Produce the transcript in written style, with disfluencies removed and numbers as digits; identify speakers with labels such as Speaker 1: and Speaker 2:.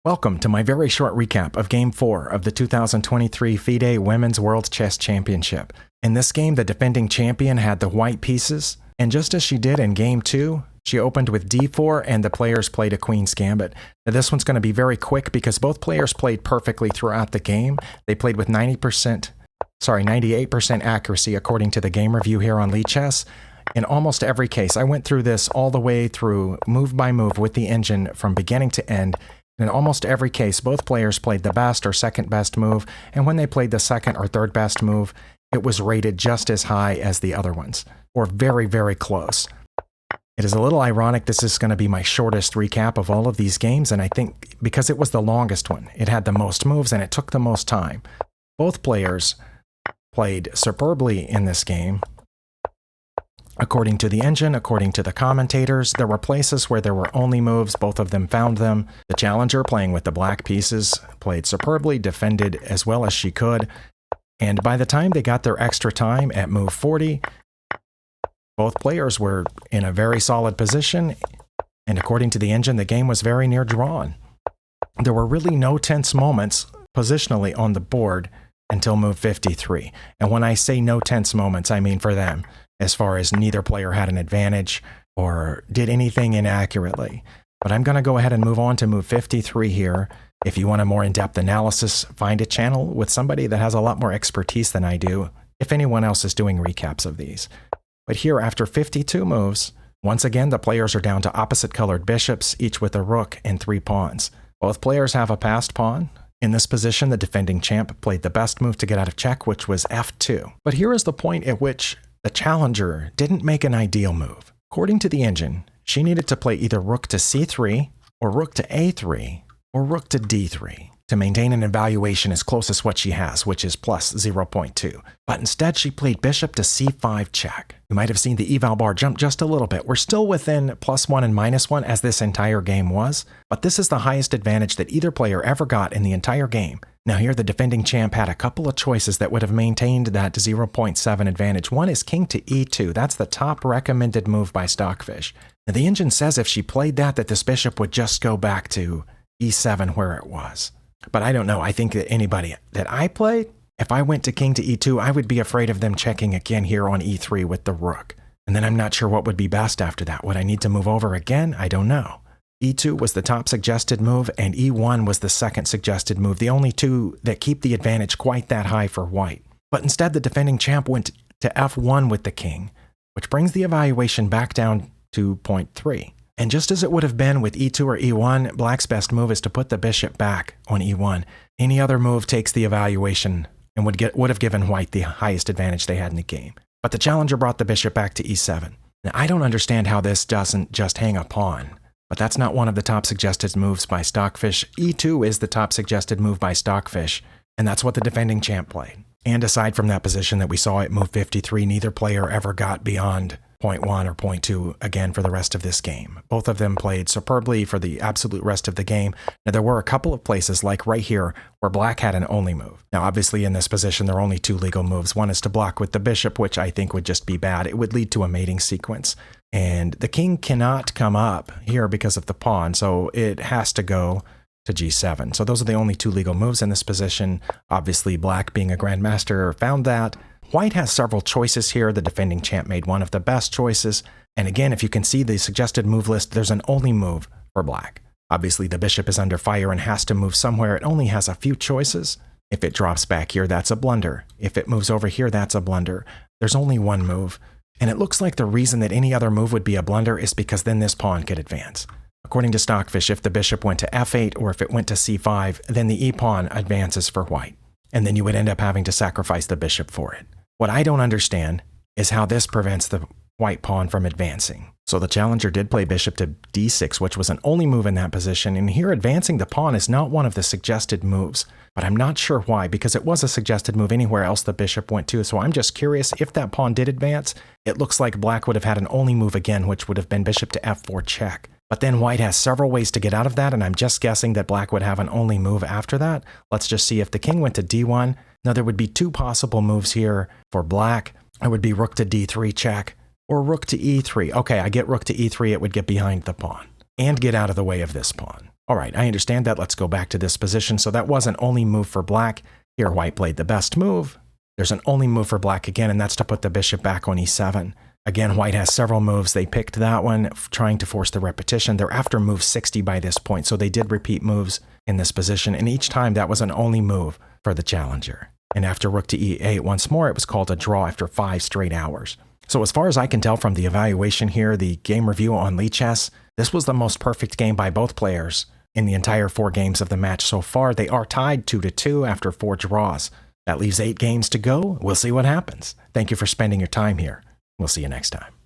Speaker 1: Welcome to my very short recap of Game 4 of the 2023 FIDE Women's World Chess Championship. In this game, the defending champion had the white pieces, and just as she did in Game 2, she opened with d4 and the players played a Queen's Gambit. Now this one's going to be very quick because both players played perfectly throughout the game. They played with 98% accuracy according to the game review here on Lichess. In almost every case, I went through this all the way through move by move with the engine from beginning to end. In almost every case, both players played the best or second best move, and when they played the second or third best move, it was rated just as high as the other ones, or very, very close. It is a little ironic this is going to be my shortest recap of all of these games, and I think because it was the longest one, it had the most moves and it took the most time. Both players played superbly in this game. According to the engine, according to the commentators, there were places where there were only moves, both of them found them. The challenger, playing with the black pieces, played superbly, defended as well as she could, and by the time they got their extra time at move 40, both players were in a very solid position, and according to the engine, the game was very near drawn. There were really no tense moments positionally on the board until move 53, and when I say no tense moments, I mean for them, as far as neither player had an advantage or did anything inaccurately. But I'm going to go ahead and move on to move 53 here. If you want a more in-depth analysis, find a channel with somebody that has a lot more expertise than I do, if anyone else is doing recaps of these. But here, after 52 moves, once again, the players are down to opposite colored bishops, each with a rook and 3 pawns. Both players have a passed pawn. In this position, the defending champ played the best move to get out of check, which was f2. But here is the point at which the challenger didn't make an ideal move. According to the engine, she needed to play either rook to c3, or rook to a3, or rook to d3 to maintain an evaluation as close as what she has, which is plus 0.2. But instead, she played bishop to c5 check. You might have seen the eval bar jump just a little bit. We're still within +1 and -1 as this entire game was, but this is the highest advantage that either player ever got in the entire game. Now here, the defending champ had a couple of choices that would have maintained that 0.7 advantage. One is king to e2. That's the top recommended move by Stockfish. Now the engine says if she played that this bishop would just go back to e7 where it was. But I don't know. I think that anybody that I played, if I went to king to e2, I would be afraid of them checking again here on e3 with the rook. And then I'm not sure what would be best after that. Would I need to move over again? I don't know. e2 was the top suggested move, and e1 was the second suggested move, the only two that keep the advantage quite that high for white. But instead, the defending champ went to f1 with the king, which brings the evaluation back down to 0.3. And just as it would have been with e2 or e1, black's best move is to put the bishop back on e1. Any other move takes the evaluation and would have given white the highest advantage they had in the game. But the challenger brought the bishop back to e7. Now, I don't understand how this doesn't just hang a pawn. But that's not one of the top suggested moves by Stockfish. e2 is the top suggested move by Stockfish, and that's what the defending champ played. And aside from that position that we saw at move 53, neither player ever got beyond 0.1 or 0.2 again for the rest of this game. Both of them played superbly for the absolute rest of the game. Now, there were a couple of places, like right here, where black had an only move. Now, obviously, in this position, there are only 2 legal moves. One is to block with the bishop, which I think would just be bad. It would lead to a mating sequence. And the king cannot come up here because of the pawn, so it has to go to g7. So those are the only 2 legal moves in this position. Obviously, black, being a grandmaster, found that. White has several choices here. The defending champ made one of the best choices. And again, if you can see the suggested move list, there's an only move for black. Obviously, the bishop is under fire and has to move somewhere. It only has a few choices. If it drops back here, that's a blunder. If it moves over here, that's a blunder. There's only one move. And it looks like the reason that any other move would be a blunder is because then this pawn could advance. According to Stockfish, if the bishop went to f8 or if it went to c5, then the e-pawn advances for white. And then you would end up having to sacrifice the bishop for it. What I don't understand is how this prevents the white pawn from advancing. So the challenger did play bishop to d6, which was an only move in that position, and here advancing the pawn is not one of the suggested moves, but I'm not sure why, because it was a suggested move anywhere else the bishop went to, so I'm just curious if that pawn did advance. It looks like black would have had an only move again, which would have been bishop to f4 check. But then white has several ways to get out of that, and I'm just guessing that black would have an only move after that. Let's just see if the king went to d1. Now there would be 2 possible moves here for black. It would be rook to d3 check, or rook to e3. Okay, I get rook to e3, it would get behind the pawn, and get out of the way of this pawn. All right, I understand that. Let's go back to this position. So that was an only move for black. Here, white played the best move. There's an only move for black again, and that's to put the bishop back on e7. Again, white has several moves. They picked that one, trying to force the repetition. They're after move 60 by this point, so they did repeat moves in this position, and each time that was an only move for the challenger. And after rook to e8 once more, it was called a draw after 5 straight hours. So as far as I can tell from the evaluation here, the game review on Lichess, this was the most perfect game by both players in the entire 4 games of the match so far. They are tied 2-2 after 4 draws. That leaves 8 games to go. We'll see what happens. Thank you for spending your time here. We'll see you next time.